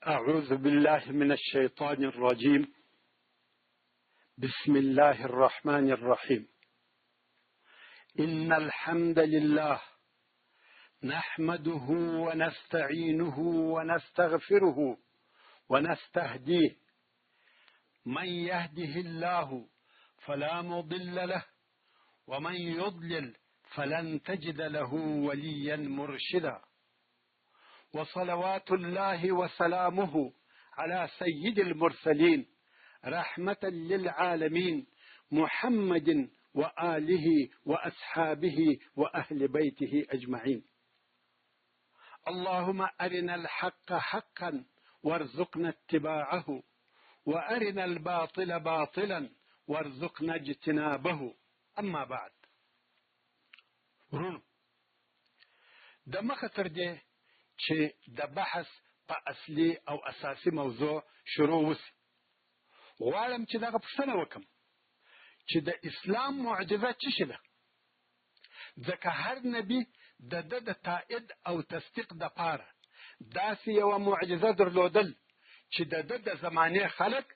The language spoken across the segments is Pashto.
أعوذ بالله من الشيطان الرجيم. بسم الله الرحمن الرحيم. إن الحمد لله نحمده ونستعينه ونستغفره ونستهديه، من يهده الله فلا مضل له ومن يضلل فلن تجد له وليا مرشدا، وصلوات الله وسلامه على سيد المرسلين رحمة للعالمين محمد وآله وأصحابه وأهل بيته أجمعين. اللهم أرنا الحق حقا وارزقنا اتباعه، وأرنا الباطل باطلا وارزقنا اجتنابه. أما بعد، ورونو د مخه تر دې چې د بحث په اصلي او اساسي موضوع شروع وسي، غواړم چې دغه پوښتنه وکم چې د اسلام معجزه څه شي ده؟ ځکه هر نبي د تایید او تصدیق دپاره داسې یوه معجزه درلودل چې د زمانې خلک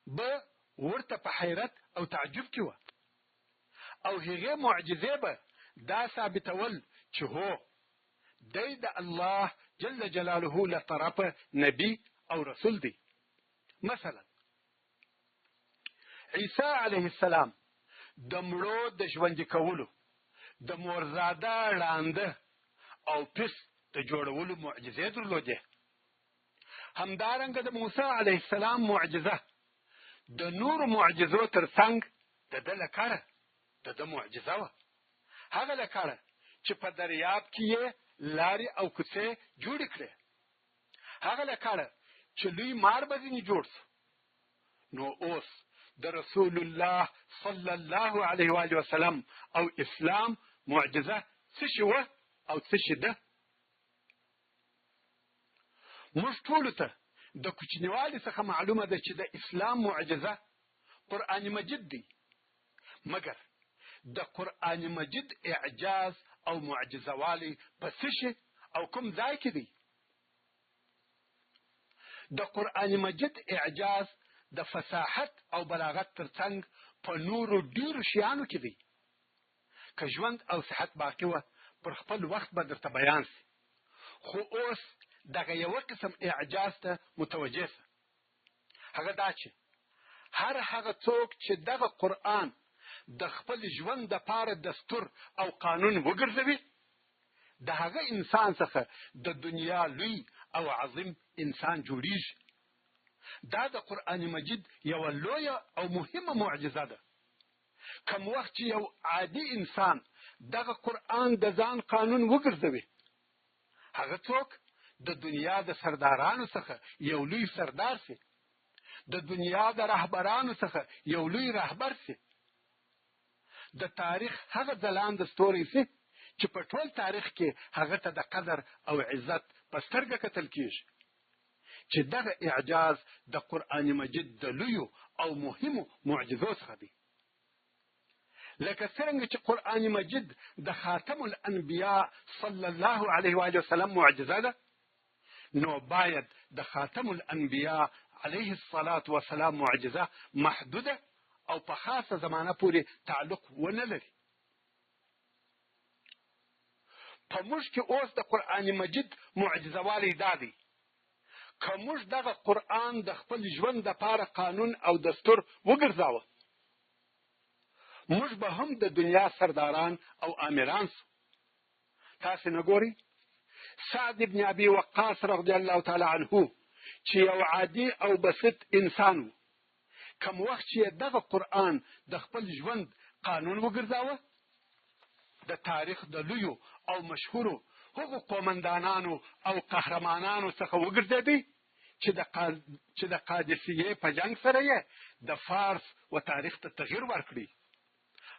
به ورته په حیرت او تعجب کې وه، او هغې معجزې به دا ثابتول چې هو دی د الله جل جلاله له طرفه نبی او رسول دی. مثلا عیسی علیه السلام د مړو د ژوندي کولو، د مورزاده ړانده او پس د جوړولو معجزې درلودې. همدارنګه د موسی علیه السلام معجزه د نورو معجزو تر څنګ د ده لکړه د ده معجزه وه، هغه لکړه چې په دریاب کې یې لارې او کوڅې جوړې کړې، هغه لکړه چې لوی مار به ځینې جوړ سو. نو اوس د رسول الله صلی الله علیه و وسلم او اسلام معجزه څه شی وه او څه شی ده؟ موږ ټولو ته د کوچنیوالي څخه معلومه ده چې د اسلام معجزه قرآن مجید دی، مګر د قرآن مجید اعجاز او معجزه والی په څه شي او کوم ځای کې دی؟ د قرآن مجید اعجاز د فصاحت او بلاغت تر څنګ په نورو ډیرو شیانو کې دی. که ژوند او صحت باقي وه پر خپل وخت به درته بیان سي، خو اوس دغه یوه قسم اعجاز ته متوجه سه، هغه دا چې هر هغه څوک چې دغه قرآن د خپل ژوند دپاره دستور او قانون وګرځوي، د هغه انسان څخه د دنیا لوی او عظیم انسان جوړیږي. دا د قرآن مجید یوه لویه او مهمه معجزه ده. کم وخت چې یو عادي انسان دغه قرآن د ځان قانون وګرځوي، هغه څوک د دنیا د سردارانو څخه یو لوی سردار سي، د دنیا د رهبرانو څخه یو لوی رهبر سي، د تاریخ هغه ځلانده ستوری سي چې په ټول تاریخ کې هغه ته د قدر او عزت په سترګه کتل کیږي. چې دغه اعجاز د قرآن مجید د لویو او مهمو معجزو څخه دی. لکه څرنګه چې قرآن مجید د خاتم الانبیاء صلی الله علیه و وسلم معجزه ده، نو باید د خاتم الانبیاء علیه الصلاة والسلام معجزه محدوده او په خاصه زمانه پورې تعلق ونه لري. په موږ کې اوس د قرآن مجید معجزه والی دا دی، که موږ دغه قرآن د خپل ژوند دپاره قانون او دستور وګرځاوه، موږ به هم د دنیا سرداران او امیران سو. تاسې نه ګورئ سعد ابن ابي وقاص رضی الله تعالی عنه چې یو عادي او بسیط انسان و، کم وخت چې دغه قرآن د خپل ژوند قانون وګرځاوه، د تاریخ د لویو او مشهورو هغو قومندانانو او قهرمانانو څخه وګرځېدی چې د قادسیې په جنګ سره یې د فارس و تاریخ ته تغییر ورکړي.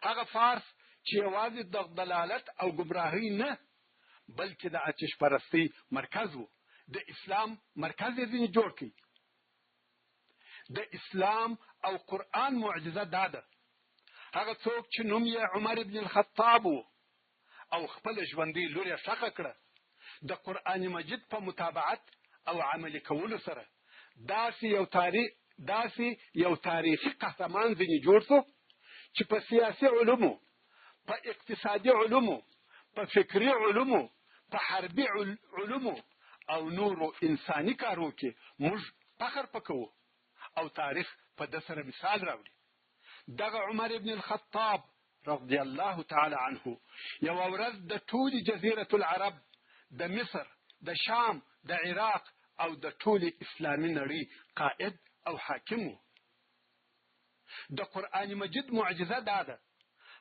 هغه فارس چې یوازې د ضلالت او ګمراهۍ نه بلکې د آتش پرستۍ مرکز و، د اسلام مرکز یې ځینې جوړ کړي. د اسلام او قرآن معجزه دا ده، هغه څوک چې نوم یې عمر ابن الخطاب و او خپل ژوندۍ لور یې ښخه کړه، د قرآن مجید په متابعت او عملي کولو سره داسې یو تاریخي قهرمان ځینې جوړ شو چې په سیاسي علومو، په اقتصادي علومو، په فکري علومو، په حربي علومو او نورو انساني کارو کې موږ فخر پکوو او تاریخ په ده سره مثال راوړي. دغه عمر ابن الخطاب رضی الله تعالی عنه یوه ورځ د ټولې جزیرة العرب، د مصر، د شام، د عراق او د ټولې اسلامي نړۍ قائد او حاکم و. د قرآن مجید معجزه دا ده،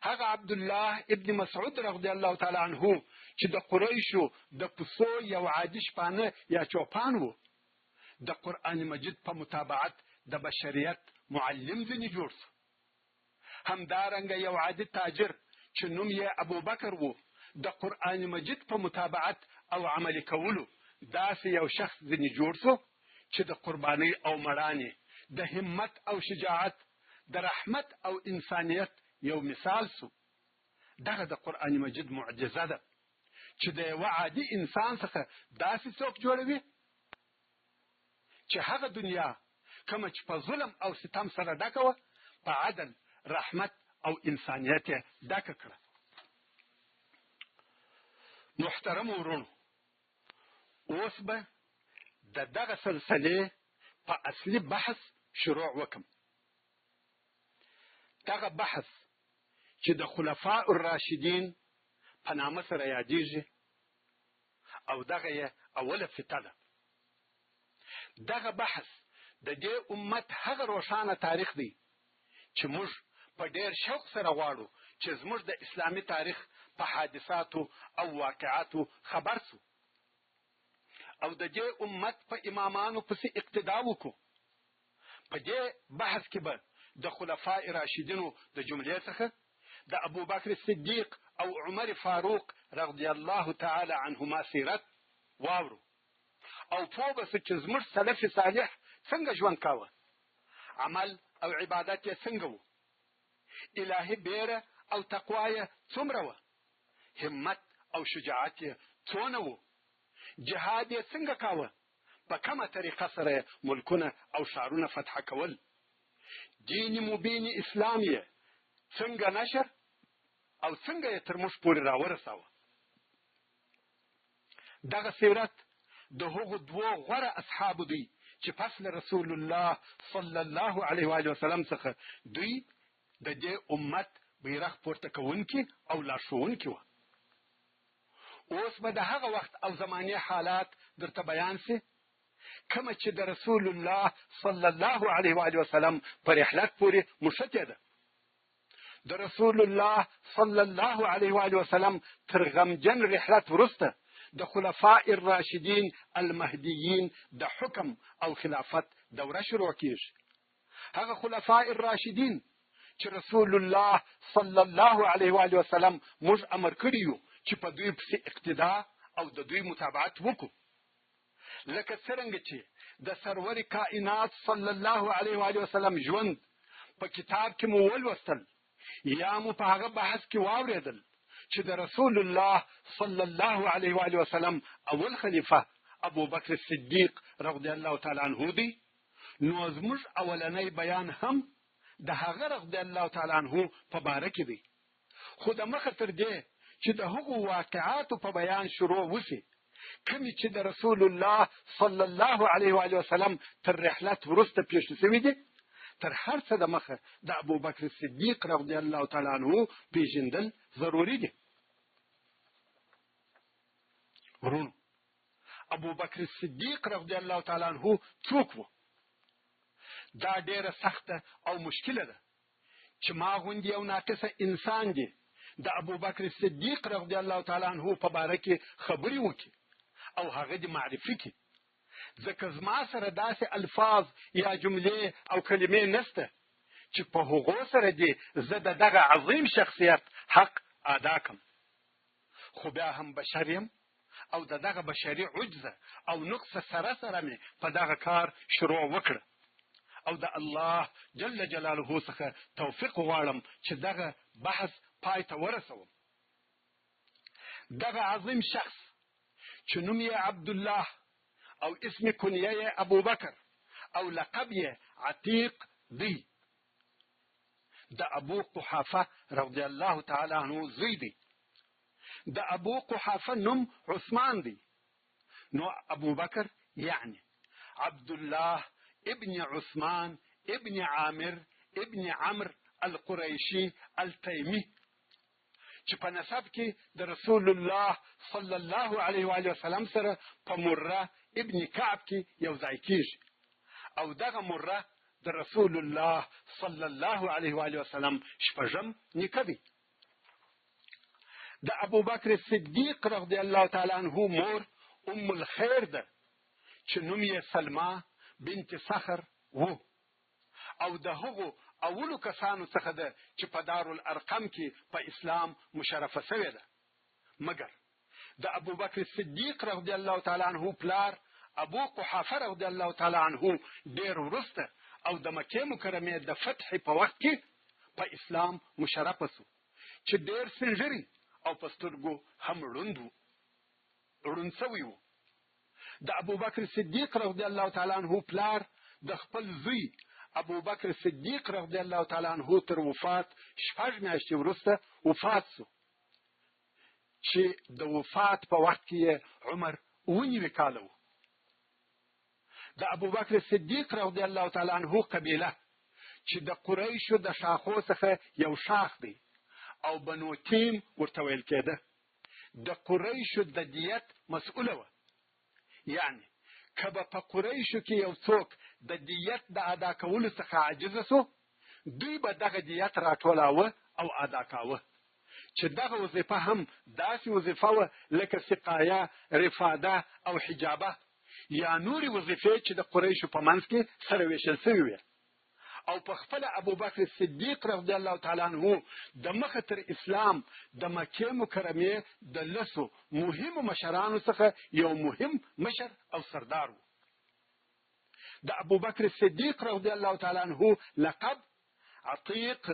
هغه عبدالله ابن مسعود رضی الله تعالی عنه چې د قریشو د پسو یو عادي شپانه یا چوپان و، د قرآن مجید په متابعت د بشریت معلم ځینې جوړ شو. همدارنګه یو عادي تاجر چې نوم یې ابوبکر و، د قرآن مجید په متابعت او عملي کولو داسې یو شخص ځینې جوړ شو چې د قربانۍ او مړانې، د همت او شجاعت، د رحمت او انسانیت یو مثال شو. دغه د قرآن مجید معجزه ده چې د یوه عادي انسان څخه داسې څوک جوړوي چې هغه دنیا کومه چې په ظلم او ستم سره ډکه وه، په عدل، رحمت او انسانیت یې ډکه کړه. محترمو ورونو، اوس به د دغه سلسلې په اصلي بحث شروع وکم. دغه بحث چې د خلفاء الراشدین په نامه سره یادیږي او دغه یې اوله فتنه ده. دغه بحث د دې امت هغه روښانه تاریخ دی چې موږ په ډېر شوق سره غواړو چې زموږ د اسلامي تاریخ په حادثاتو او واقعاتو خبر سو او د دې امت په امامانو پسې اقتدا وکړو. په دې بحث کې به د خلفاء راشدینو د جملې څخه د ابوبکر صدیق او عمر فاروق رضی الله تعالی عنهما سیرت واورو او پوه به سو چې زموږ سلف صالح څنګه ژوند کاوه، عمل او عبادت یې څنګه و، الهي بیره او تقوا یې څومره وه، همت او شجاعت یې څونه و، جهاد یې څنګه کاوه، په کومه طریقه سره ملکونه او ښارونه فتح کول، دین مبین اسلام یې څنګه نشر او څنګه یې تر موږ پورې راورساوه. دغه سیرت د هغو دوو غوره اصحابو دی چې پس له رسول الله صلی الله علیه و وسلم څخه دوی د دې امت بیرغ پورته کوونکي او لارښوونکي وه. اوس به د هغه وخت او زمانې حالات درته بیان سي کومه چې د رسول الله صلی الله علیه و وسلم په رحلت پورې مشتې ده. د رسول الله صلی الله علیه و وسلم تر غمجن رحلت وروسته د خلفاء الراشدین المهدیین د حکم او خلافت دوره شروع کیږي. هغه خلفاء الراشدین چې رسول الله صلی الله علیه و وسلم موږ امر کړی یو چې په دوی پسې اقتدا او د دوی متابعت وکړو، لکه څرنګه چې د سرور کائنات صلی الله علیه و وسلم ژوند په کتاب کې مو ولوستل یا مو په هغه بحث کې واورېدل چې د رسول الله صلی الله علیه و وسلم اول خلیفه ابوبکر صدیق رضی الله تعالی عنه دی، نو زموږ اولنی بیان هم د هغه رضی الله تعالی عنه په باره کې دی. خو د مخه تر دې چې د هغو واقعاتو په بیان شروع وسي کومې چې د رسول الله صلی الله علیه و وسلم تر رحلت وروسته پیښ شوي دي، تر هر څه د مخه د ابوبکر صدیق رضی الله تعالی عنه پیژندل ضروري دي. ورونو، ابوبکر صدیق رضی الله تعالی عنه څوک و؟ دا ډیره سخته او مشکله ده چې ما غوندې یو ناقصه انسان دی د ابوبکر صدیق رضی الله تعالی عنه په باره کې خبرې وکړي او هغه دې معرفي کړي، ځکه زما سره داسې الفاظ یا جملې او کلمې نشته چې په هغو سره دې زه د دغه عظیم شخصیت حق ادا کړم. خو بیا هم بشر یم او د دغه بشري عجزه او نقص سره سره مې په دغه کار شروع وکړه او د الله جل جلاله څخه توفیق غواړم چې دغه بحث پای ته ورسوم. دغه عظیم شخص چې نوم یې عبدالله او اسم کنیه ابو بکر او لقب یې عتیق دی. د ابو قحافه رضی الله تعالی عنه زوی دی. د ابو قحافه نوم عثمان دی. نو ابو بکر یعنی عبد الله ابن عثمان ابن عامر ابن عمرو القریشی التیمی چې په نسب کې د رسول الله صلی الله علیه و آله وسلم سره په مره ابن کعب کې یو ځای کیږي او دغه مره د رسول الله صلی الله علیه و آله وسلم شپږم نیکه دی. د ابو بکر صدیق رضی الله تعالی عنه مور ام الخیر ده چې نوم یې سلمہ بنت صخر و او د هغو اولو کسانو څخه ده چې په دارالارقم کې په اسلام مشرفه شوې ده. مګر د ابو بکر صدیق رضی الله تعالی عنه پلار ابو قحافه رضی الله تعالی عنه ډېر وروسته او د مکې مکرمې د فتح په وخت کې په اسلام مشرفه شو چې ډېر سنجري او په سترګو هم ړوند شوی و. د ابو بکر صدیق رضی الله تعالی عنه پلار د خپل زوی ابو بکر صدیق رضی الله تعالی عنه تر وفات 6 میاشتې وروسته وفات شو چې د وفات په وخت کې عمر 19 کاله و. د ابو بکر صدیق رضی الله تعالی عنه قبیله چې د قریشو د شاخو څخه یو شاخ دی او بنو تیم ورته ویل کېده د قریشو د دیت مسؤله و. یعنی کله په قریشو کې یو څوک د دیت د ادا کولو څخه عاجز شو دوی به دغه دیت راټولاوه او ادا کاوه چې دغه وظیفه هم داسې وظیفه وه لکه سقایه رفاده او حجابه یا نورې وظیفې چې د قریشو په منځ کې سره ویشل شوې وې. او په خپل ابو بکر صدیق رضی الله تعالی عنه د مخه تر اسلام د مکې مکرمې د لسو مهمو مشرانو څخه یو مهم مشر او سردار و. د ابو بکر صدیق رضی الله تعالی عنه لقب عتیق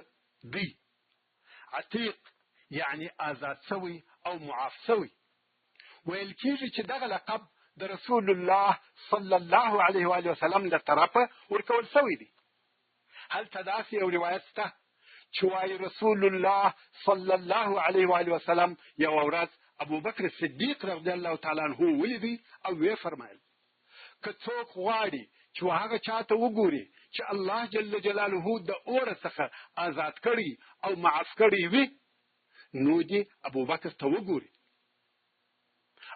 دی. عتیق یعنی آزاد شوی او معاف شوی. ویل کېږي چې دغه لقب د رسول الله صلی الله علیه و آله وسلم له طرفه ورکول شوی دی. هلته داسې یو روایت شته چې وایي رسول الله صلی الله علیه و آله وسلم یوه ورځ ابو بکر صدیق رضی الله تعالی عنه ولیدی او ویې فرمایل که څوک غواړي چې هغه چاته وګوري چې الله جل جلاله د اور څخه آزاد کړي او معاف کړي وي نو دې ابو بکر ته وګوري.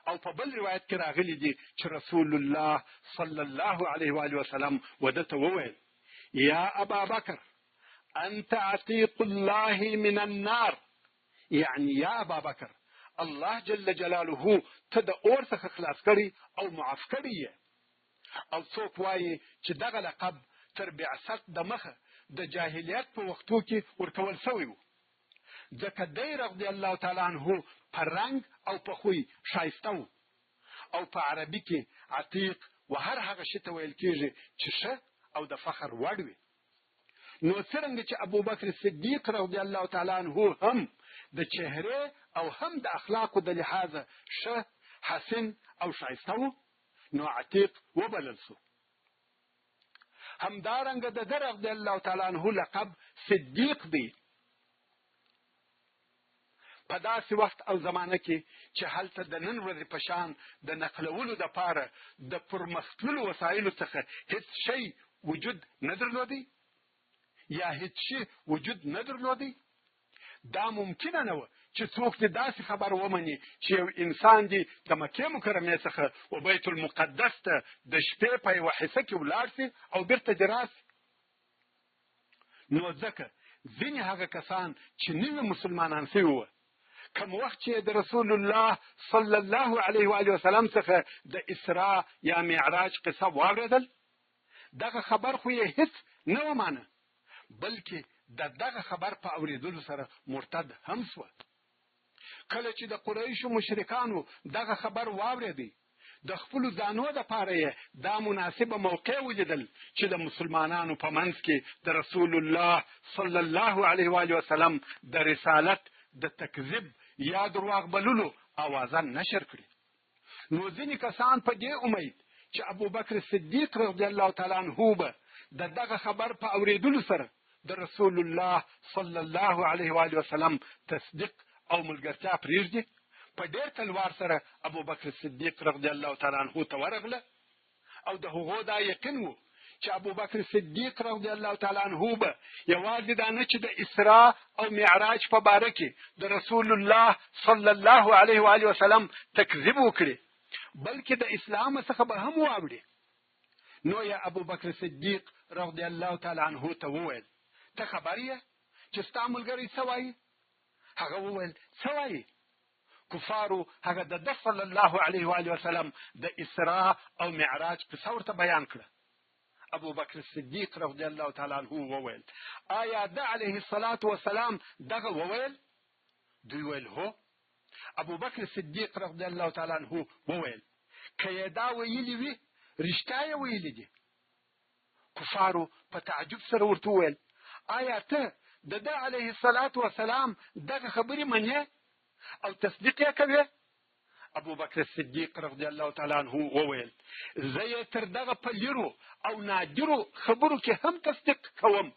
او په بل روایت کې راغلی دی چې رسول الله صلی الله علیه و آله وسلم ودته وویل يا أبا بكر أنت عتيق الله من النار. يعني يا أبا بكر الله جل جلاله تد اور څخه خلاص کړي او معاف کړي. او څوک وایي چې دغه لقب تر بعثت د مخه د جاهلیت په وختو کې ورکول شوی و ځکه دی رضی الله تعالی عنه په رنګ او په خوی ښایسته و او په عربي کې عتیق و هر هغه شي ته ویل کېږي چې ښه او د فخر وړ وي. نو څرنګه چې ابو بکر صدیق رضی الله تعالی عنه هم د چهره او هم د اخلاقو د لحاظه ښه حسن او ښایسته و نو عتیق وبلل شو. همدارنګه د ده رضی الله تعالی عنه لقب صدیق دی. په داسې وخت او زمانه کې چې هلته د نن ورځې په شان د نقلولو دپاره د پرمختللو وسایلو څخه هیڅ شی وجود نه درلودی یا هیڅ شی وجود نه درلودی دا ممکنه نه وه چې څوک دې داسې خبر ومني چې یو انسان دې د مکې مکرمې څخه و بیت المقدس ته د شپې په یوه حصه کې ولاړ سي او بیرته دې راسي. نو ځکه ځینې هغه کسان چې نوي مسلمانان شوي وه کوم وخت چې د رسول الله صلی الله علیه و آله وسلم څخه د اسراء یا معراج قصه واورېدل دغه خبر خو یې هیڅ نه ومانه بلکې دغه خبر په اورېدلو سره مرتد هم شوه. کله چې د قریشو مشرکانو دغه خبر واورېدی د خپلو ځانو دپاره یې دا مناسبه موقع ولیدل چې د مسلمانانو په منځ کې د رسول الله صلی الله علیه و آله وسلم د رسالت د تکذیب یا درواغ بللو اوازه نشر کړي. نو ځینې کسان په دې امید چې ابوبکر صدیق رضی الله تعالی عنه به دغه خبر په اوریدلو سره د رسول الله صلی الله علیه و آله وسلم تصدیق او ملګرتیا پرېږدي، په ډېر تلوار سره ابوبکر صدیق رضی الله تعالی عنه ته ورغله او د هغو دا یقین و چې ابوبکر صدیق رضی الله تعالی عنه به یوازې دا نه چې د اسراء او معراج په باره کې د رسول الله صلی الله علیه و آله وسلم تکذیب وکړي، بلکې د اسلام څخه به هم واوړي. نو یا ابوبکر صدیق رضی الله تعالی عنه ته وویل ته خبر یې چې ستا ملګری څه وایي؟ هغه وویل څه وایي؟ کفارو هغه د صلی الله علیه و آله وسلم د اسراء او معراج قصه ورته بیان کړه. ابوبکر صدیق رضی الله تعالی عنه وویل آیا د علیه الصلاة والسلام دغه وویل؟ دوی ویل هو. ابوبکر صدیق رضی الله تعالی عنه وویل که یې دا ویلي وي رښتیا یې ویلي دي. کفارو په تعجب سره ورته وویل آیا ته د علیه الصلاة والسلام دغه خبرې منې او تصدیق یې کوې؟ ابوبکر صدیق رضی الله تعالی عنه وویل زه یې تر دغه په لیرو او نادرو خبرو کې هم تصدیق کوم.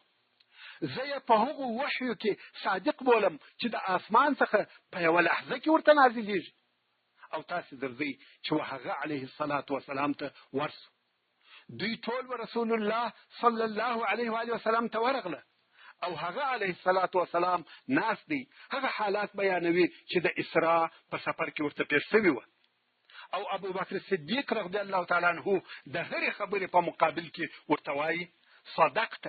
زه یې په هغو وحیو کې صادق بولم چې د آسمان څخه په یوه لحظه کې ورته نازلیږي. او تاسې درځئ چې هغه علیه الصلاة والسلام ته ورسو. دوی ټول رسول الله صلی الله علیه و آله وسلم ته ورغله او هغه علیه الصلاة والسلام ناست دی. هغه حالات بیانوي چې د اسراء په سفر کې ورته پیښ شوي وه. او ابوبکر صدیق رضی الله تعالی عنه د هرې خبرې په مقابل کې ورته وایي صدقت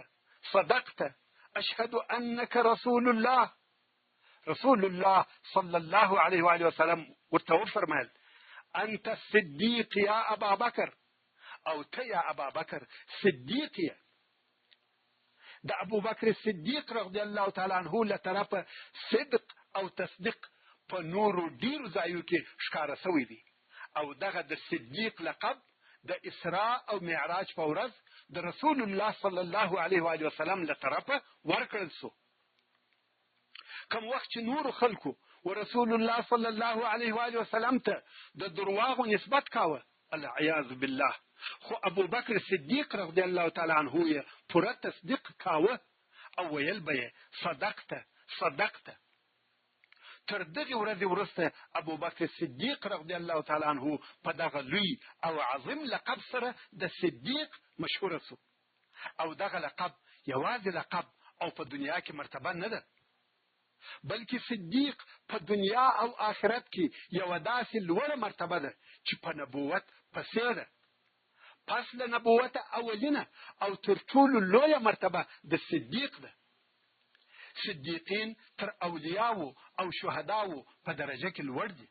صدقت اشهد انك رسول الله. رسول الله صلی الله علیه و آله وسلم ورته وفرمایل انت الصدیق یا ابا بکر، او ته یا ابا بکر صدیق یې. د ابوبکر صدیق رضی الله تعالی عنه له طرفه صدق او تصدیق په نورو ډیرو ځایو کې ښکاره شوی دی. او دغه د صدیق لقب د اسراء او معراج په ورځ د رسول الله صلی الله علیه و آله وسلم له طرفه ورکړل شو. کوم وخت چې نورو خلکو ورسول الله صلی الله علیه و آله وسلم ته د درواغو نسبت کاوه العیاذ بالله، خو ابوبکر صدیق رضی الله تعالی عنه یې پوره تصدیق کاوه او ویل به یې صدقت صدقت. تر دغې ورځې وروسته ابوبکر صدیق رضی الله تعالی عنه په دغه لوی او عظیم لقب سره د صدیق مشهوره شو. او دغه لقب یوازې لقب او په دنیا کې مرتبه نه ده، بلکې صدیق په دنیا او آخرت کې یوه داسې لوړه مرتبه ده چې په نبوت پسې ده. پس له نبوت اولینه او تر ټولو لویه مرتبه د صدیق ده. صدیقین تر اولیاو او شهداو په درجه کې لوړ دي.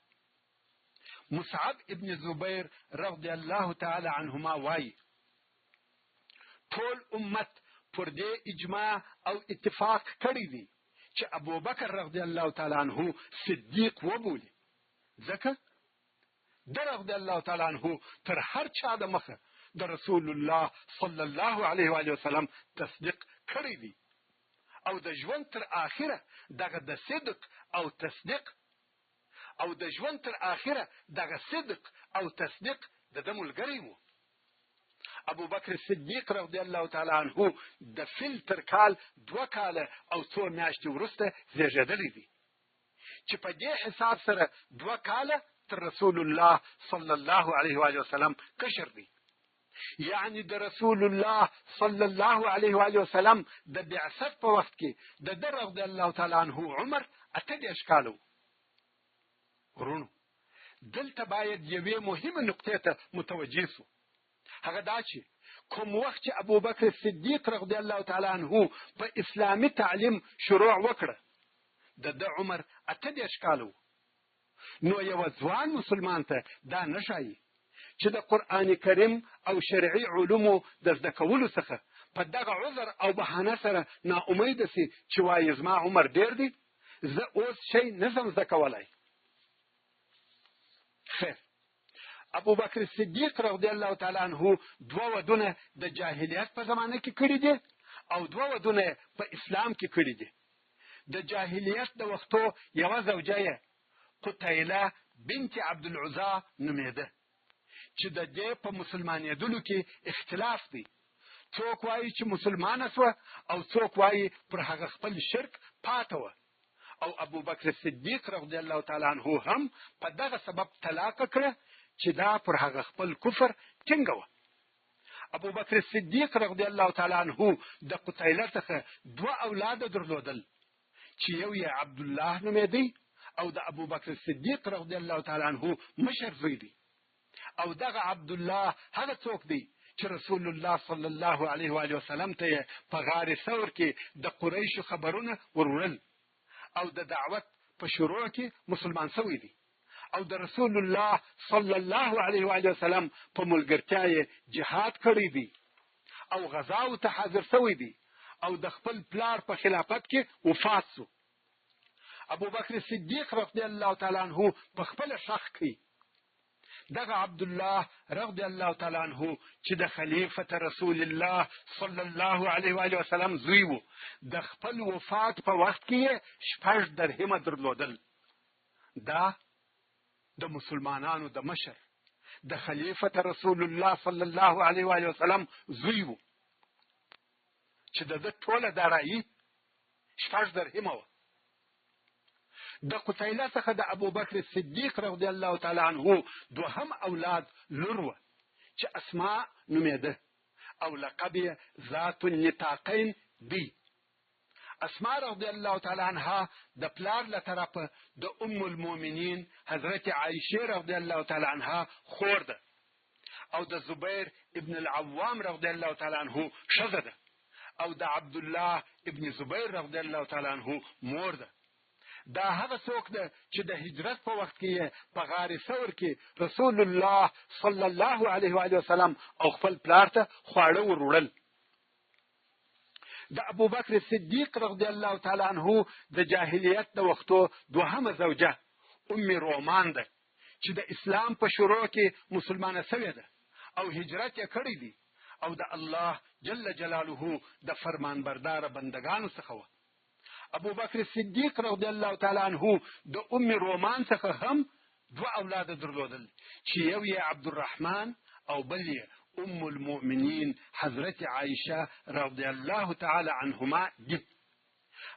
مصعب ابن زبیر رضی الله تعالی عنهما وایي ټول امت پر دې اجماع او اتفاق کړی دی چې ابوبکر رضی الله تعالی عنه صدیق وبولي، ځکه د رضی الله تعالی عنه تر هر چا د مخه د رسول الله صلی الله علیه و آله وسلم تصدیق کړی دی. او د ژوند تر آخره دغه د صدق او تصدیق او د ژوند تر آخره دغه صدق او تصدیق د ده ملګری و. ابوبکر صدیق رضی الله تعالی عنه د فیل تر کال 2 کاله او 2 میاشتې وروسته زیږېدلی دی، چې په دې حساب سره 2 کاله تر رسول الله صلی الله علیه و آله وسلم کشر دی. یعنی د رسول الله صلی الله علیه و آله وسلم د بعثت په وخت کې د ده رضی الله تعالی عنه عمر 18 کاله و. ورونو دلته باید یوې مهمه نقطې ته متوجه سو، هغه دا چې کوم وخت چې ابوبکر صدیق رضی الله تعالی عنه په اسلامي تعلیم شروع وکړه د ده عمر 18 کاله و. نو یو ځوان مسلمان ته دا نه ښایي چې د قرآن کریم او شرعي علومو د زده کولو څخه په دغه عذر او بهانه سره ناامیده سي چې وایي زما عمر ډیر دی، زه اوس شی نه شم زده کولی. خیر، ابوبکر صدیق رضی الله تعالی عنه 2 ودونه د جاهلیت په زمانه کې کړي دي او 2 ودونه په اسلام کې کړي دي. د جاهلیت د وختو یوه زوجه یې قتیله بنت عبدالعزا نومېده، چې د دې په مسلمانېدلو کې اختلاف دی. څوک وایي چې مسلمانه سوه او څوک وایي پر هغه خپل شرک پاته وه. او ابو بکر صدیق رضی الله تعالی عنه هم په دغه سبب طلاق کړه چې دا پر هغه خپل کفر ټینګه وه. ابو بکر صدیق رضی الله تعالی عنه د قتیله څخه 2 اولاد درلودل چې یو یې عبد الله نومېدی او د ابو بکر صدیق رضی الله تعالی عنه مشر زوی دی. او دغه عبد الله هغه څوک دی چې رسول الله صلی الله علیه و آله وسلم ته په غار ثور کې د قریشو خبرونه ورول او د دعوت په شروع کې مسلمان شوی دی. او د رسول الله صلی الله علیه و آله وسلم په ملګرتیا جهاد کړی دی او غزاو ته حاضر شوی دی او د خپل پلار په خلافت کې وفات شو. ابو بکر صدیق رضی الله تعالی عنه په خپل شخ کې دغه عبد الله رضی الله تعالی عنه چې د خلیفۃ رسول الله صلی الله علیه و آله وسلم زوی وو د خپل وفات په وخت کې 6 درهم درلودل. دا د مسلمانانو د مشر د خلیفۃ رسول الله صلی الله علیه و آله وسلم زوی وو چې د ټوله دارایی 6 درهم وو. د قتیله څخه د ابو بکر صدیق رضی الله تعالی عنه 2 اولاد لور وه چې اسماء نومېده او لقب یې ذات النطاقین دی. اسماء رضی الله تعالی عنها د پلار له طرفه د ام المؤمنین حضرت عایشه رضی الله تعالی عنها خور ده او د زبیر ابن العوام رضی الله تعالی عنه ښځه ده او د عبد الله ابن زبیر رضی الله تعالی عنه مور ده. دا هغه څوک ده چې د هجرت په وخت کې په غار ثور کې رسول الله صلی الله علیه و آله وسلم او خپل پلار ته خواړه وروړل. د ابو بکر صدیق رضی الله تعالی عنه د جاهلیت د وختو 2 زوجه ام رومان ده چې د اسلام په شروع کې مسلمانه شوې ده او هجرت یې کړی دی او د الله جل جلاله د فرمانبردار بندگانو څخه وه. ابو بکر صدیق رضی الله تعالی عنه د ام رومان څخه هم 2 اولاد درلودل چې یو یې عبدالرحمن او بل یې ام المؤمنین حضرت عایشه رضی الله تعالی عنهما دي.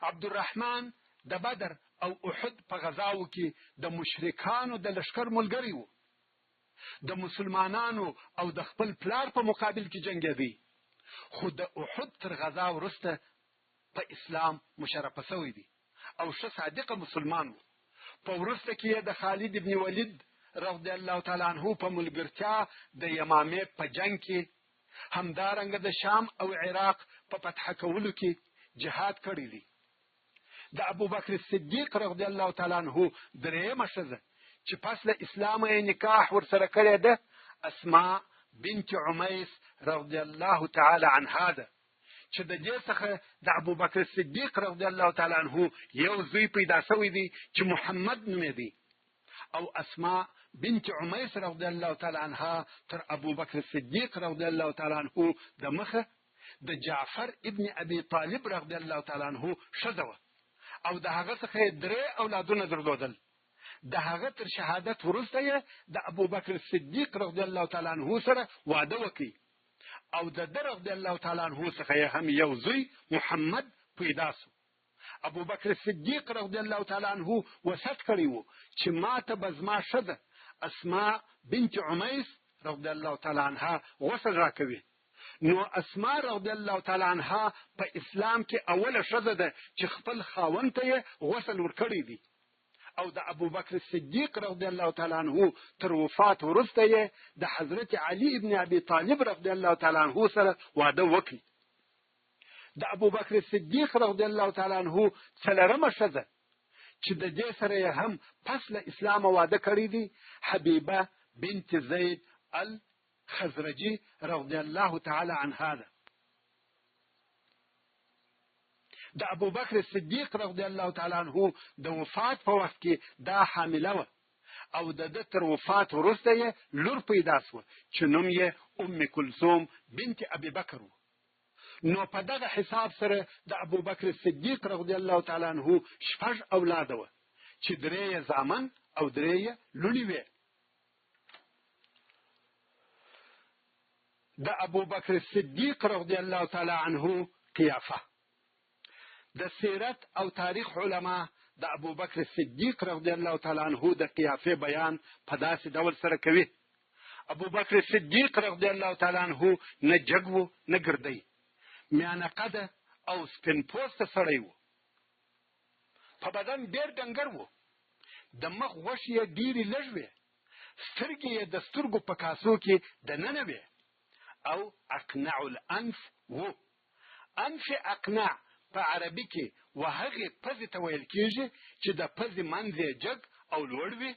عبدالرحمن د بدر او احد په غزاو کې د مشرکانو د لشکر ملګری وو. د مسلمانانو او د خپل پلار په مقابل کې جنګېدی خو د احد تر غزا وروسته په اسلام مشرفه شوی دی او ښه صادقه مسلمان وو. په وروسته کې د خالد ابن ولید رضی الله تعالی عنه په ملګرتیا د یمامې په جنگ کې همدارنګه د شام او عراق په فتح کولو کې جهاد کړی دی. د ابو بکر صدیق رضی الله تعالی عنه درېیمه ښځه چې پس له اسلامه یې نکاح ورسره کړی ده اسماء بنت عمیس رضی الله تعالی عنها ده چې د دې څخه د ابو بکر صدیق رضی الله تعالی عنه یو زوی پیدا شوی دی چې محمد نومېدی او اسماء بنت عمیس رضی الله تعالی عنها تر ابو بکر صدیق رضی الله تعالی عنه د مخه د جعفر ابن ابي طالب رضی الله تعالی عنه ښځه وه او د هغه څخه 3 اولادونه درلودل. د هغه تر شهادت وروسته یې د ابو بکر صدیق رضی الله تعالی عنه سره واده وکړي او د رضی الله تعالی عنه څخه هم یو زوی محمد پیدا شو. ابو بکر صدیق رضی الله تعالی عنه وصیت کړی وو چې ما ته به زما ښځه اسماء بنت عمیس رضی الله تعالی عنها غسل راکوي. نو اسماء رضی الله تعالی عنها په اسلام کې اوله ښځه ده چې خپل خاوند ته غسل ورکړی دی او د ابو بکر صدیق رضی الله تعالی عنه تر وفات وروسته یې د حضرت علی ابن ابي طالب رضی الله تعالی عنه سره واده وکړي. د ابو بکر صدیق رضی الله تعالی عنه څلورمه ښځه چې د دې سره هم پس له اسلام واده کړی دی حبیبه بنت زید الخزرجی رضی الله تعالی عنها ده. د ابو بکر صدیق رضی الله تعالی عنه د وفات په وخت کې دا حامله وه او د تر وفات وروسته یې لور پیدا شوه چې نوم یې ام کلثوم بنت ابي بکر و. نو په دغه حساب سره د ابو بکر صدیق رضی الله تعالی عنه 6 اولاد وه چې 3 زامن او 3 لونی وې. د ابوبکر صدیق رضی الله تعالی عنه قیافه. د سیرت او تاریخ علما د ابوبکر صدیق رضی الله تعالی عنه د قیافه بیان په داسې ډول سره کوي. ابوبکر صدیق رضی الله تعالی عنه نه جګ نه ګردی، میانه قده او سپین پوسته سړی و. په بدن ډېر ډنګر و، د مخ غوښې یې ډېرې لږ وې، سترګې یې د سترګو په کاسو کې دننه وې، او اقنع الانف و. انف اقنع په عربي کې و هغې پزې ته ویل کېږي چې د پزې منځ یې جګ او لوړ وي،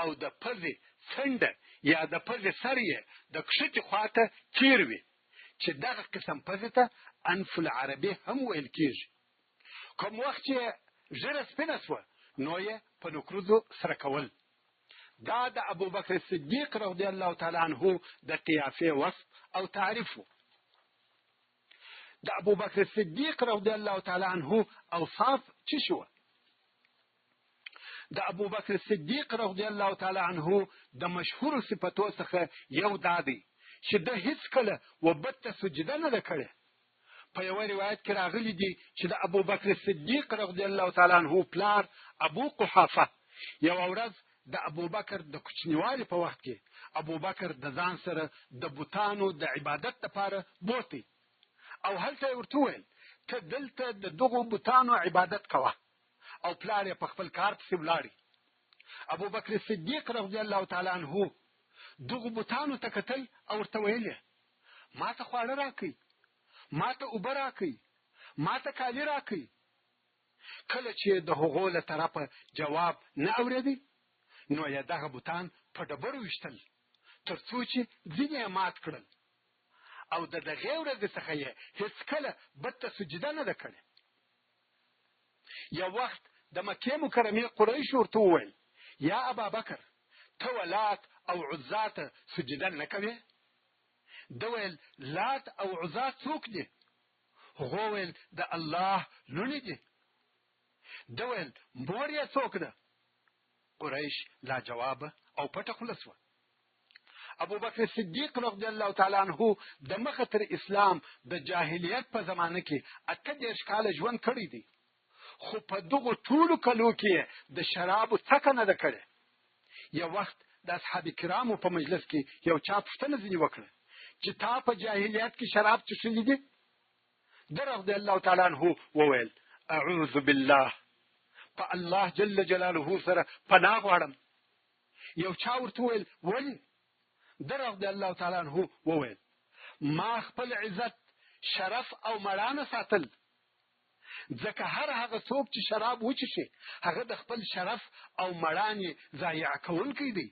او د پزې څنډه یا د پزې سر یې د کښتې خواته تیر وي، چې دغه قسم پزې ته انف العربي هم ویل کېږي. کوم وخت چې ژیره سپینه سوه نو یې په نکروزو سره کول. دا د ابوبکر صدیق رضی الله تعالی عنه د قیافې وصف او تعریف و. د ابوبکر صدیق رضی الله تعالی عنه اوصاف څه شوه؟ د ابوبکر صدیق رضی الله تعالی عنه د مشهور صفتو څخه یو دا دی چې د هیڅ کله وبت ته سجده نه ده کړې. په یو روایت کې راغلی دی چې د ابوبکر صدیق رضی الله تعالی عنه پلار ابو قحافه یو ورځ د ابوبکر د کوچنیوالي په وخت کې ابوبکر د ځان سره د بوتانو د عبادت لپاره بوتي، او هلته یې ورته وویل ته دلته د دغو بوتانو عبادت کوه، او پلار یې په خپل کار پسې ولاړی. ابوبکر صدیق رضی الله تعالی عنه دغو بوتانو ته کتل او ورته ویل ما ته خواړه راکئ، ما ته اوبه راکئ، ما ته کالي راکئ. کله چې د هغو له طرفه جواب نه اورېدی نو یې دغه بوتان په ډبرو ویشتل تر څو چې ځینې یې مات کړل، او د دغې ورځې څخه یې هېڅ کله بت ته سجده نه ده کړې. یو وخت د مکې مکرمې قریشو ورته وویل یا ابابکر ته ولات او عزا ته سجده نه کوې؟ ده ویل لات او عزا څوک دي؟ هغو ویل د الله لوڼې دي. ده ویل مور یې څوک ده؟ قریش لا جواب او پټه خوله سوه. ابوبکر صدیق رضی الله تعالی عنه د مخه تر اسلام د جاهلیت په زمانه کې 38 کاله ژوند کړی دی، خو په دغو ټولو کلو کې د شرابو څکه نه ده کړې. یو وخت د اصحاب کرامو په مجلس کې یو چا پوښتنه ځینې وکړه چې تا په جاهلیت کې شراب څښلي دي؟ ده رضی الله تعالی عنه وویل اعوذ بالله، په الله جل جلاله سره پناه غواړم. یو چا ورته وویل ولې؟ ده رضی الله تعالی عنه وویل ما خپل عزت، شرف او مړانه ساتل، ځکه هر هغه څوک چې شراب وڅښي هغه د خپل شرف او مړانې ضایع کوونکی دی.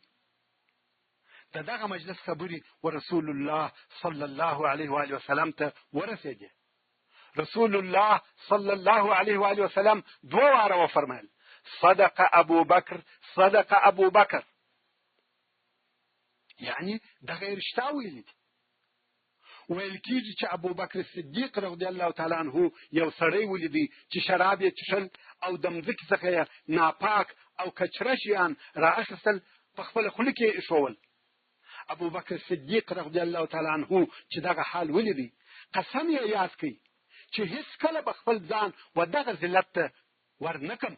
د دغه مجلس خبرې ورسول الله صلی الله علیه و وسلم ته ورسېدې. رسول الله صلی الله علیه و وسلم 2 واره وفرمایل صدق ابو بکر، صدق ابو بکر، یعنی دغه رښتا ویلي دي. ویل کېږي چې ابوبکر صدیق رضی الله تعالی عنه یو سړی ولیدی چې شراب یې څښل او د مځکې څخه یې ناپاک او کچره شیان رااخیستل په خپله خوله کې یې ایښول. ابوبکر صدیق رضی الله تعالی عنه چې دغه حال ولیدی قسم یې یاد کړ چې هیڅ کله به خپل ځان و دغه ذلت ته ورنکم.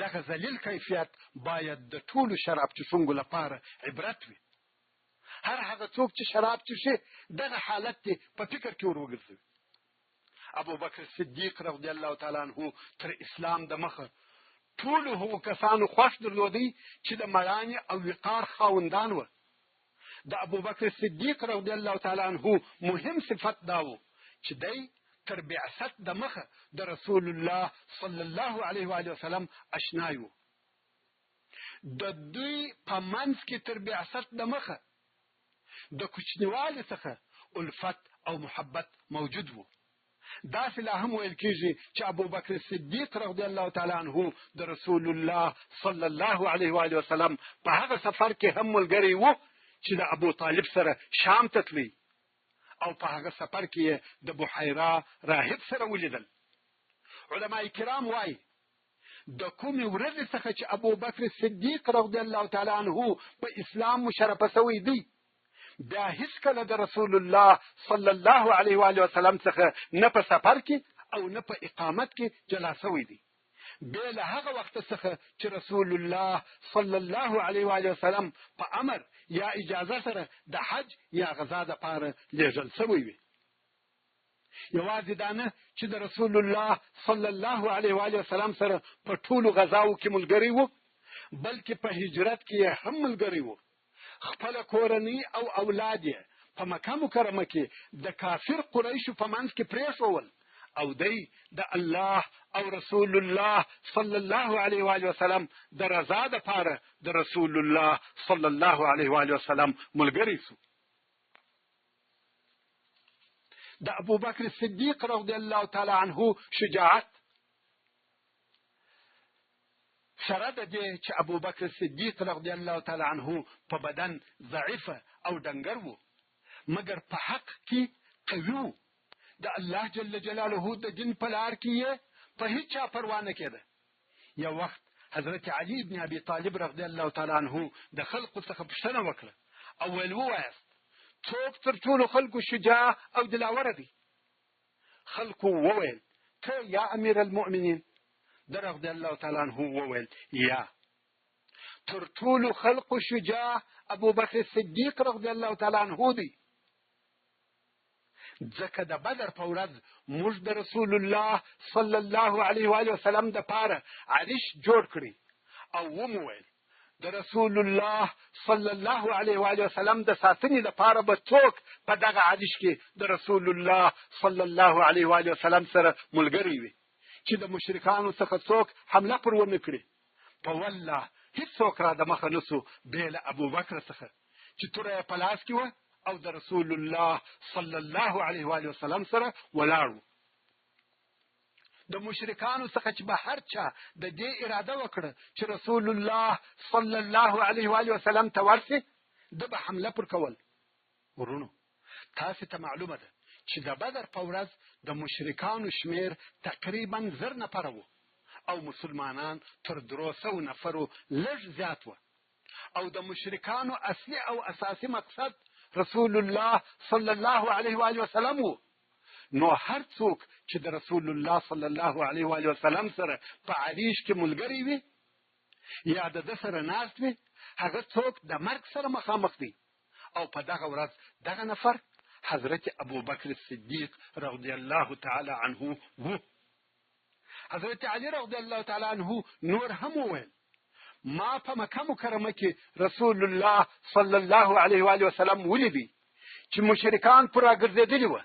دغه ذلیل کیفیت باید د ټولو شراب څښونکو لپاره عبرت وي. هر هغه څوک چې شراب څښي دغه حالت دې په فکر کې ور وګرځوي. ابوبکر صدیق رضی الله تعالی عنه تر اسلام د مخه ټولو هغو کسانو خوښ درلودی چې د مړانې او وقار خاوندان وه. د ابوبکر صدیق رضی الله تعالی عنه مهم صفت دا و چې دی تر بعثت د مخه د رسول الله صلی الله علیه و وسلم اشنای و. د دوی په منځ کې تر بعثت د مخه د کوچنیوالي څخه الفت او محبت موجود و. داسې لا هم ویل کېږي چې ابوبکر صدیق رضی الله تعالی عنه د رسول الله صلی الله علیه و وسلم په هغه سفر کې هم ملګری و چې د ابو طالب سره شام ته تللی، او په هغه سفر کې د بحیرا راهب سره ولیدل. علماء کرام وایي د کومې ورځې څخه چې ابوبکر صدیق رضی الله تعالی عنه په اسلام مشرفه شوی دی بیا هیڅکله د رسول الله صلی الله علیه و آله وسلم څخه نه په سفر کې او نه په اقامت کې جلا شوی دی. بیا له هغه وخت څخه چې رسول الله صلی الله علیه و آله وسلم په امر یا اجازه سره د حج یا غزا دپاره لیږل شوی وي. یوازې دا نه چې د رسول الله صلی الله علیه و آله وسلم سره په ټولو غزاو کې ملګری وو، بلکې په هجرت کې هم ملګری وو. خپل کورنۍ او اولاد یې په مکه مکرمه کې د کافر قریشو په منځ کې پرېښول او دی د الله او رسول الله صلی الله علیه و آله وسلم د رضا دپاره د رسول الله صلی الله علیه و آله وسلم ملګری شو. د ابوبکر صدیق رضی الله تعالی عنه شجاعت سره د دې چې ابوبکر صدیق رضی الله تعالی عنه په بدن ضعیفه او ډنګر و، مګر په حق کې قوي و. د الله جل جلاله د دین په لار کې په هیڅ چا پروا نه کېده. یو وخت حضرت علي بن ابي طالب رضی الله تعالی عنه د خلقو څخه پوښتنه وکړه او ووایست څوک تر ټولو خلکو شجاع او دلاوره دی؟ خلکو وویل ته یا امیر المؤمنین. در رضی الله تعالی عنه وویل یا. تر ټولو خلقو شجاع ابوبکر صدیق رضی الله تعالی عنه دی، ځکه د بدر په ورځ موږ د رسول الله صلی الله علیه و آله وسلم دپاره عرش جوړ کړی او ومویل د رسول الله صلی الله علیه و آله وسلم د ساتنې لپاره به څوک په دغه عرش کې د رسول الله صلی الله علیه و آله وسلم سره ملګری وي چې د مشرکانو څخه څوک حمله پر ونه کړي. په والله هیڅوک را د مخه نسو بې له ابوبکر څخه چې توره یې په لاس کې وه او د رسول الله صلی الله علیه و آله وسلم سره ولاړ و. د مشرکانو څخه چې به هر چا د دې اراده وکړه چې رسول الله صلی الله علیه و آله وسلم ته ورسي، ده به حمله پر کول. ورونو تاسې ته معلومه ده چې د بدر په ورځ د مشرکانو شمیر تقریبا 1000 نفره و او مسلمانان تر 300 نفرو لږ زیات و. او د مشرکانو اصلي او اساسي مقصد رسول الله صلی الله علیه و آله وسلم و. نو هر څوک چې د رسول الله صلی الله علیه و آله وسلم سره په عریش کې ملګری وي یا د ده سره ناست وي، هغه څوک د مرګ سره مخامخ دی. او په دغه ورځ دغه نفر حضرت ابوبکر صدیق رضی الله تعالی عنه و. حضرت علی رضی الله تعالی عنه نور هم وویل ما په مکه مکرمه کې رسول الله صلی الله علیه و آله وسلم ولیدی چې مشرکان پر راګرځېدلي وه،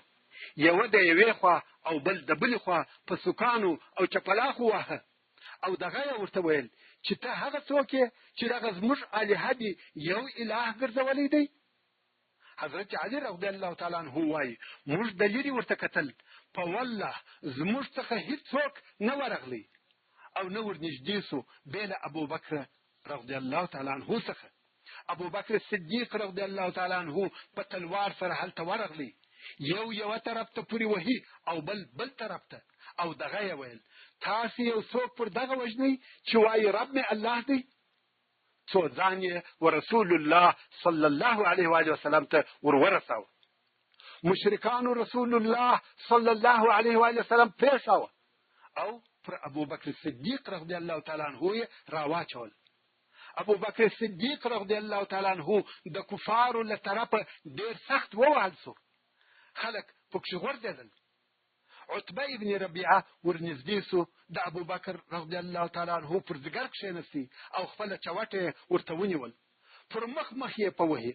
یوه د یوې خوا او بل د بلې خوا په سوکانو او چپلاخو واهه او دغه یې ورته ویل چې ته هغه څوک یې چې دغه زموږ الهه دي یو اله ګرځولی دی؟ حضرت علی رضی الله تعالی عنه وایي موږ د لرې ورته کتل، په والله زموږ څخه هیڅوک نه ورغلی او نه ورنږدې سو بې له ابوبکر رضی الله تعالی عنه څخه. ابوبکر صدیق رضی الله تعالی عنه په تلوار سره هلته ورغلی، یوه طرف ته پورې وهي او بل طرف ته، او دغه یې ویل تاسې یو څوک پر دغه وژنئ چې وایي رب مې الله دی؟ څو ځان یې ورسول الله صلی الله علیه و آله وسلم ته ورورساوه. مشرکانو رسول الله صلی الله علیه و آله وسلم پرېښاوه او پر ابوبکر صدیق رضی الله تعالی عنه یې راواچول. ابوبکر صدیق رضی الله تعالی عنه د کفارو له طرفه ډېر سخت ووهل سو، خلک پکښې غورځېدل. عتبه ابن ربیعه ورنږدې سو، د ابوبکر رضی الله تعالی عنه پر ځګر کښېنستی او خپله چوټه ورته ونیول، پر مخ یې په وهي،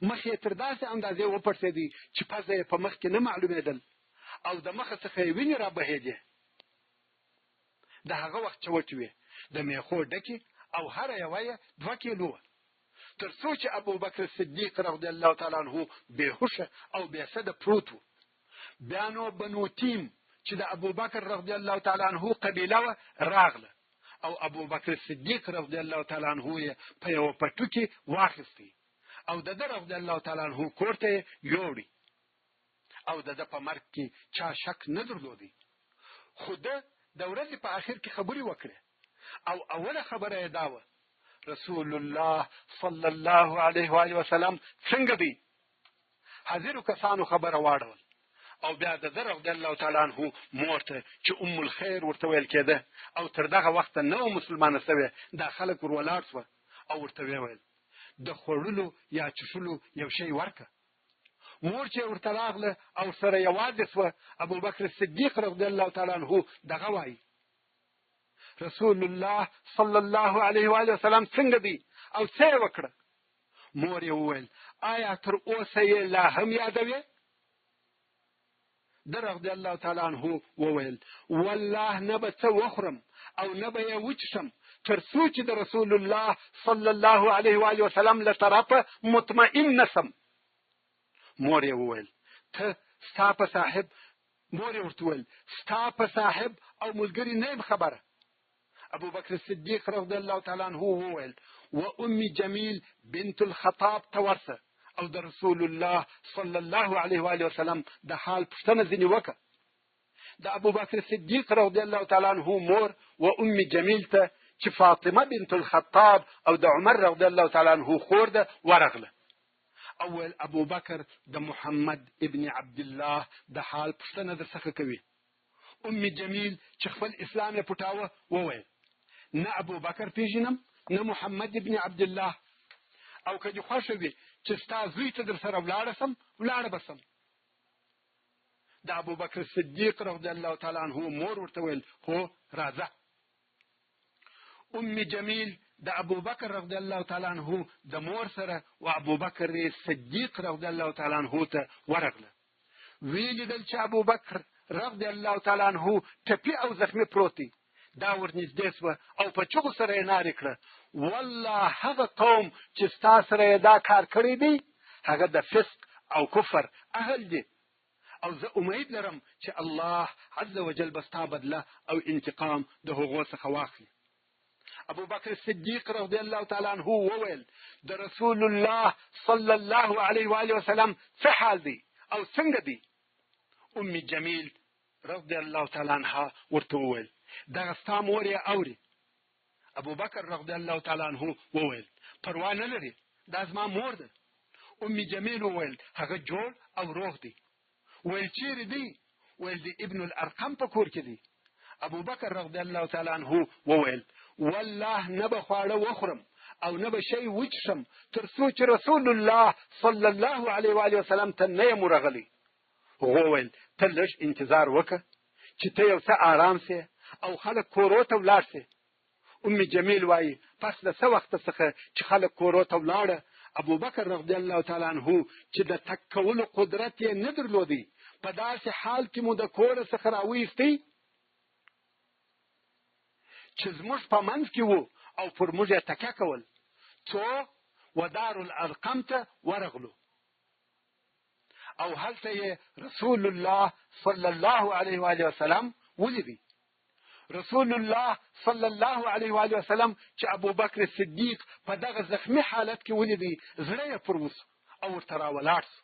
مخ یې تر داسې اندازې وپړسېدی چې پزه یې په مخ کې نه معلومېدل او د مخه څخه یې وینې رابهېدې. د هغه وخت چوټې وې د میخو ډکې او هره یوه یې 2 کیلو وه، تر څو چې ابوبکر صدیق رضی الله تعالی عنه بېهوشه او بېسده پروت و. بیا نو بنو تیم چې د ابوبکر رضی الله تعالی عنه قبیله وه راغله او ابوبکر صدیق رضی الله تعالی عنه یې په یوه پټو کې واخیستی او د ده رضی الله تعالی عنه کور ته یې یوړی او د ده په مرګ کې چا شک نه درلودی. خو ده د ورځې په آخر کې خبرې وکړې او اوله خبره یې دا وه رسول الله صلی الله علیه و آله وسلم څنګه دی؟ حاضرو کسانو خبره واړول او بیا د ده رضی الله تعالی عنه مور ته چې ام الخیر ورته ویل کېده او تر دغه وخته نه و مسلمانه سوې، دا خلک ور ولاړ سوه او ورته ویل د خوړلو یا چښلو یو شی ورکه. مور چې ورته راغله او سره یوازې سوه، ابوبکر صدیق رضی الله تعالی عنه دغه وایي رسول الله صلی الله علیه و وسلم څنګه دی او څه یې وکړه؟ مور یې وویل آیا تر اوسه یې لا هم یادوې؟ ده رضی الله تعالی عنه وویل والله نه به څه وخورم او نه به یې وچښم تر څو چې د رسول الله صلی الله علیه و وسلم له طرفه مطمئن نسم. مور یې وویل ته ستا په صاحب، مور یې ورته وویل ستا په صاحب او ملګري نه یم خبره. ابوبکر صدیق رضی الله تعالی عنه وویل و ام جمیل بنت الخطاب ته ورسه او د رسول الله صلی الله علیه و وسلم د حال پوښتنه ځینې وکړه. د ابوبکر صدیق رضی الله تعالی عنه مور و ام جمیل ته چې فاطمه بنت الخطاب او د عمر رضی الله تعالی عنه خور ده ورغله. اول ابوبکر د محمد ابن عبد الله د حال پوښتنه درڅخه کوي. ام جمیل چې خپل اسلام یې پټاوه وویل نه ابوبکر پیژنم نه محمد ابن عبد الله، او که دې خوښه وي چې ستا زوی ته در سره ولاړه سم ولاړه به سم. د ابوبکر صدیق رضی الله تعالی عنه مور ورته ویل هو راځه. ام جمیل د ابوبکر رضی الله تعالی عنه د مور سره و ابوبکر صدیق رضی الله تعالی عنه ته ورغله. وی لیدل چې ابوبکر رضی الله تعالی عنه ټپي او زخمي پروت دی. دا ورنږدې سوه او په چغو سره یې نارې کړه والله هغه قوم چې ستا سره یې دا کار کړی دی هغه د فسق او کفر اهل دی، او زه امید لرم چې الله عز وجل به ستا بدله او انتقام د هغو څخه واخلي. ابوبکر صدیق رضی الله تعالی عنه وویل د رسول الله صلی الله علیه و وسلم څه حال دی او څنګه دی؟ ام جمیل رضی الله تعالی عنها ورته وویل دغه ستا مور یې اوري. ابوبکر رضی الله تعالی عنه وویل پروا نه لري دا زما مور ده. ام جمیل وویل هغه جوړ او روغ دی. ویل چیرې دی؟ ویل د ابن الارقم په کور کې دی. ابوبکر رضی الله تعالی عنه وویل والله نه به خواړه وخورم او نه به شی وچښم تر څو چې رسول الله صلی الله علیه و وسلم ته نه یم ورغلی. هغه ویل ته لږ انتظار وکړه چې ته یو څه آرام سې او خلک کورو ته ولاړ سې. ام جمیل وایي پس له څه وخت څخه چې خلک کورو ته ولاړه ابوبکر رضی الله تعالی عنه چې د تک کولو قدرت یې نه درلودی په داسې حال کې مو د کوره څخه راویستی چې زموږ په منځ کې وو او پر موږ یې تکیه کول. څو و دار الارقم ته ورغلو او هلته یې رسول الله صلی الله علیه و وسلم ولیدی. رسول الله صلی الله علیه و وسلم چې ابوبکر صدیق په دغه زخمی حالت کې ولیدی زړه یې پروس او ورته راولاړ سو.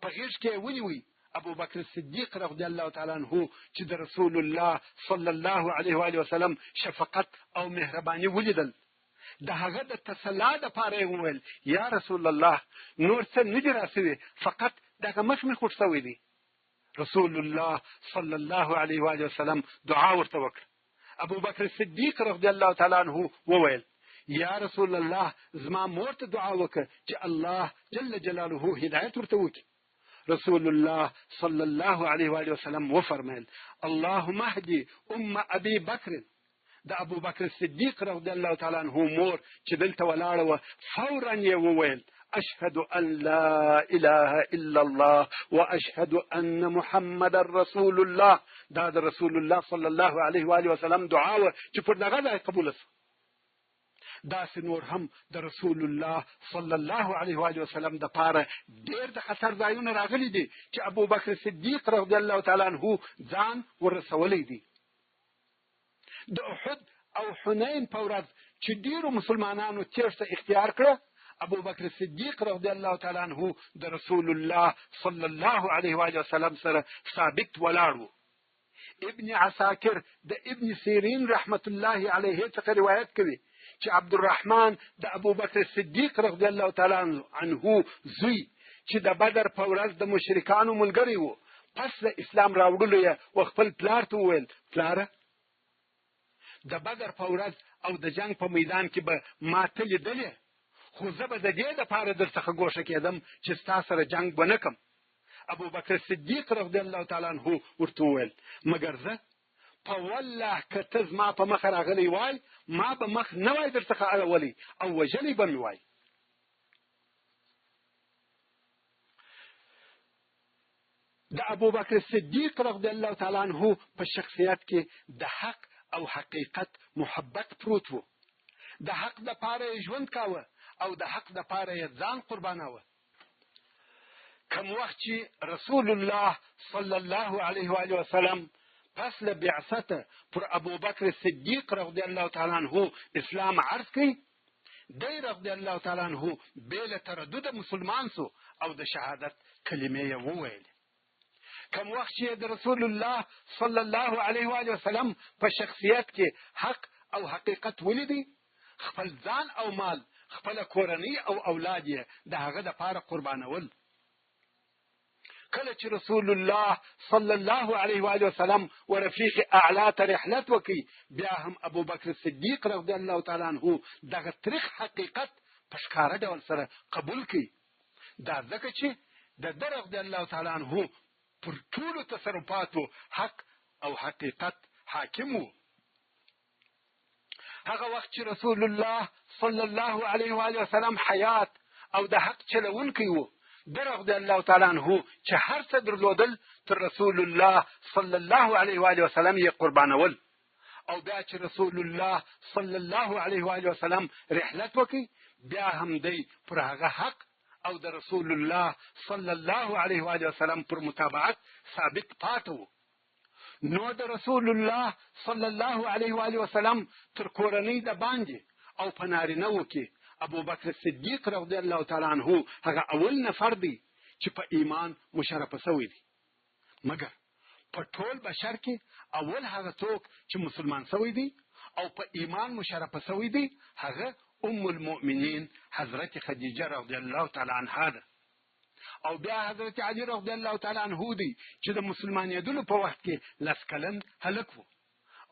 په غېږ کې یې ونیوی. ابوبکر صدیق رضی الله تعالی عنه چې د رسول الله صلی الله علیه و وسلم شفقت او مهرباني ولیدل د هغه د تسلا دپاره یې وویل یا رسول الله نور څه نه دي راسوي فقط دغه مخ مې خوټ سوی دی. رسول الله صلی الله علیه و وسلم دعا ورته وکړه. ابوبکر صدیق رضی الله تعالی عنه وویل یا رسول الله زما مور ته دعا وکړه چې الله جل جلاله هدایت ورته وکړي. رسول الله صلی الله علیه و وسلم وفرمایل اللهم اهدي ام ابي بکر. د ابوبکر صدیق رضی الله تعالی عنه مور چې دلته ولاړه وه فورا یې وویل اشهد ان لا اله الا الله واشهد ان محمد رسول الله. دا د رسول الله صلی الله علیه و وسلم دعا وه چې پر دغه ځای قبوله سوه. داسې نور هم د رسول الله صلی الله علیه و وسلم د پاره ډېر د خطر ځایونه راغلي دي چې ابوبکر صدیق رضی الله تعالی عنه ځان ورسولی دی. د احد او حنین په ورځ چې ډېرو مسلمانانو تېښته اختیار کړه ابوبکر صدیق رضی الله تعالی عنه د رسول الله صلی الله علیه و وسلم سره ثابت ولاړ و. ابن عساکر د ابن سیرین رحمت الله علیه څخه روایت کوي چې عبدالرحمن د ابوبکر صدیق رضی الله تعالی عنه زوی چې د بدر په ورځ د مشرکانو ملګری و، پس د اسلام راوړلو یې و خپل پلار ته وویل: پلاره، د بدر په ورځ او د جنگ په میدان کې به ما ته لیدلې، خو زه به د دې دپاره در څخه ګوښه کېدم چې ستا سره جنگ به نه کم. ابوبکر صدیق رضی الله تعالی عنه ورته وویل: مګر زه په والله که ته زما په مخه راغلی وای، ما به مخ نه وای در څخه اړولی او وژلی به مې وای. د ابوبکر صدیق رضی الله تعالی عنه په شخصیت کې د حق او حقیقت محبت پروت و. د حق دپاره یې ژوند کاوه او د حق دپاره یې ځان قرباناوه. کوم وخت چې رسول الله صلی الله علیه و آله وسلم پس له بعثته پر ابوبکر صدیق رضی الله تعالی عنه اسلام عرض کړي، دی رضی الله تعالی عنه بې له تردده مسلمان سو او د شهادت کلمې یې وویلې. کوم وخت چې د رسول الله صلی الله علیه و آله وسلم په شخصیت کې حق او حقیقت ولیدي، خپل ځان او مال، خپل کورنۍ او اولاد یې د هغه دپاره قربانول. کله چې رسول الله صلی الله علیه و آله وسلم و رفیق اعلی ته رحلت وکړي، بیا هم ابوبکر صدیق رضی الله تعالی عنه دغه تریخ حقیقت په ښکاره ډول سره قبول کړي. دا ځکه چې د ده رضی الله تعالی عنه پر ټولو تصرفاتو حق او حقیقت حاکم و. هغه وخت چې رسول الله صلی الله علیه و آله وسلم حیات او د حق چلونکی و، ده رضی الله تعالی عنه چې هر څه درلودل تر رسول الله صلی الله علیه و آله وسلم یې قربانول. او بیا چې رسول الله صلی الله علیه و آله وسلم رحلت وکړي، بیا هم دی پر هغه حق او د رسول الله صلی الله علیه و آله وسلم پر متابعت ثابت پاتې و. نو د رسول الله صلی الله علیه و آله وسلم تر کورنۍ د باندې او په نارینه‌وو کې ابوبکر صدیق رضی الله تعالی عنه هغه اول نفر دی چې په ایمان مشرف شوی دی. مګر په ټول بشر کې اول هغه څوک چې مسلمان شوی دی او په ایمان مشرف شوی دی، هغه ام المؤمنین حضرت خدیجه رضی الله تعالی عنها ده. او بیا حضرت علی رضی الله تعالی عنه دی چې د مسلمانېدلو په وخت کې لس کلن هلک و.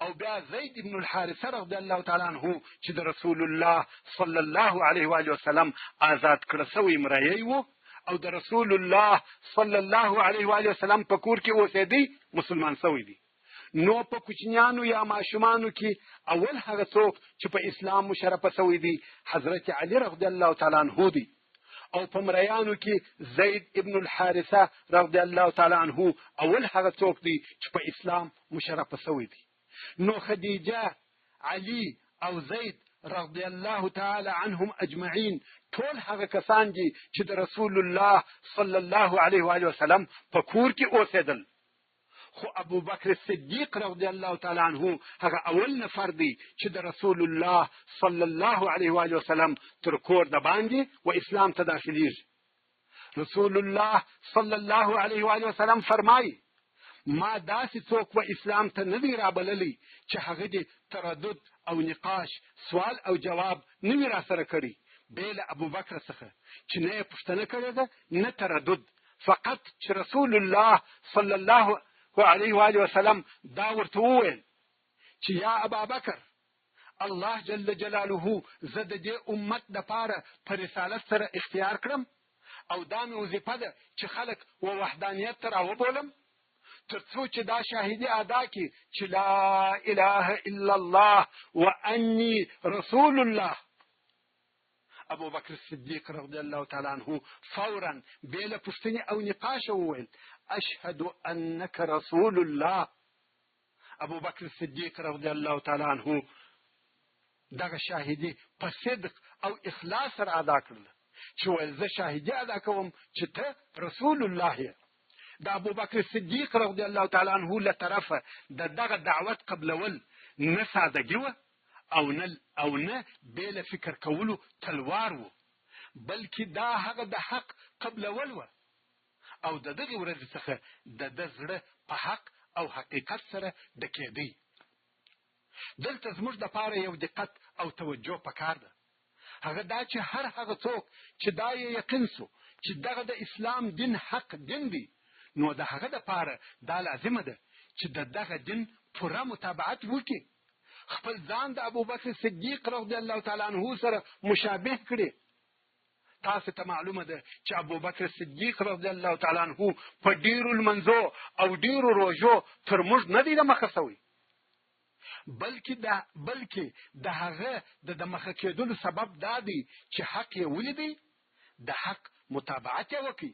او بیا زید ابن الحارثه رضی الله تعالی عنه چې د رسول الله صلی الله علیه و آله وسلم آزاد کړه شوی مریی و او د رسول الله صلی الله علیه و آله وسلم په کور کې اوسېدی، مسلمان شوی دی. نو په کوچنیانو یا ماشومانو کې اول هغه څوک چې په اسلام مشرف شوی دی حضرت علی رضی الله تعالی عنه دی. او په مریانو کې زید ابن الحارثه رضی الله تعالی عنه اول هغه څوک دی چې په اسلام مشرف شوی دی. نو خدیجه، علی او زید رضی الله تعالی عنهم اجمعین ټول هغه کسان دي چې د رسول الله صلی الله علیه و آله وسلم په کور کې اوسېدل. خو ابوبکر صدیق رضی الله تعالی عنه هغه اول نفر دی چې د رسول الله صلی الله علیه و آله وسلم تر کور د باندې و اسلام ته داخليږي. رسول الله صلی الله علیه و آله وسلم فرمایي: ما داسې څوک و اسلام ته نه دی رابللی چې هغه دې تردد او نقاش، سوال او جواب نه وي راسره کړي بې له ابوبکر څخه، چې نه یې پوښتنه کړې ده نه تردد، فقط چې رسول الله صلی الله علیه و آله وسلم دا ورته وویل چې یا ابابکر، الله جل جلاله زه د دې امت دپاره په رسالت سره اختیار کړم او دا مې وظیفه ده چې خلک و وحدانیت ته راوبولم، تر څو چې دا شاهدي ادا کړي چې لا اله الا الله وانی رسول الله. ابوبکر صدیق رضی الله تعالی عنه فورا بې له پوښتنې او نقاش وویل: اشهد انک رسول الله. ابوبکر صدیق رضی الله تعالی عنه دغه شاهدي په صدق او اخلاص سره ادا کړله چې ویل زه شاهدي ادا کوم چې ته رسول الله یې. د ابوبکر صدیق رضی الله تعالی عنه له طرفه دغه دعوت قبلول نه سادګي وه او نه بې له فکر کولو تلوار و، بلکې دا هغه د حق قبلول وه او د دغې ورځې څخه د ده زړه په حق او حقیقت سره ډکېدی. دلته زموږ دپاره یو دقت او توجه پکار ده. هغه دا چې هر هغه څوک چې دا یې یقین سو چې دغه د اسلام دین حق دین دی، نو د هغه دپاره دا لازمه ده چې د دغه دین پوره متابعت وکړي، خپل ځان د ابوبکر صدیق رضی الله تعالی عنه سره مشابه کړي. تاسو ته معلومه ده چې ابوبکر صدیق رضی الله تعالی عنه په ډیرو لمنځو او ډیرو روژو تر موږ نه دی د مخه سوی، بلکې د هغه د مخه کېدلو سبب دا دی چې حق یې ولیدی، د حق متابعت یې وکړي،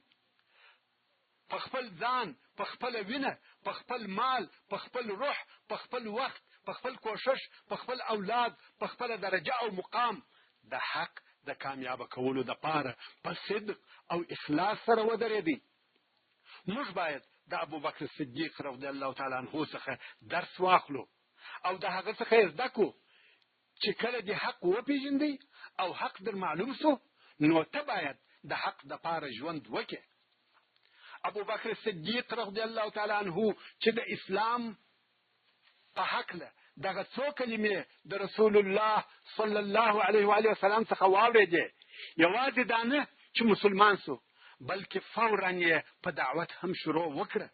په خپل ځان، په خپل وینه، په خپل مال، په خپل روح، په خپل وخت، په خپل کوشش، په خپل اولاد، په خپل درجه او مقام د حق د کامیاب کولو دپاره په صدق او اخلاص سره ودرېدی. موږ باید د ابوبکر صدیق رضی الله تعالی عنه څخه درس واخلو او د هغه څخه یې زده کړو چې کله دې حق وپېژندی او حق در معلوم سو، نو ته باید د حق دپاره ژوند وکړې. ابوبکر صدیق رضی الله تعالی عنه چې د اسلام په هکله دغه څو کلمې د رسول الله صلی الله علیه و آله وسلم څخه واورېدې، یوازې دا نه چې مسلمان سو، بلکې فورا یې په دعوت هم شروع وکړه.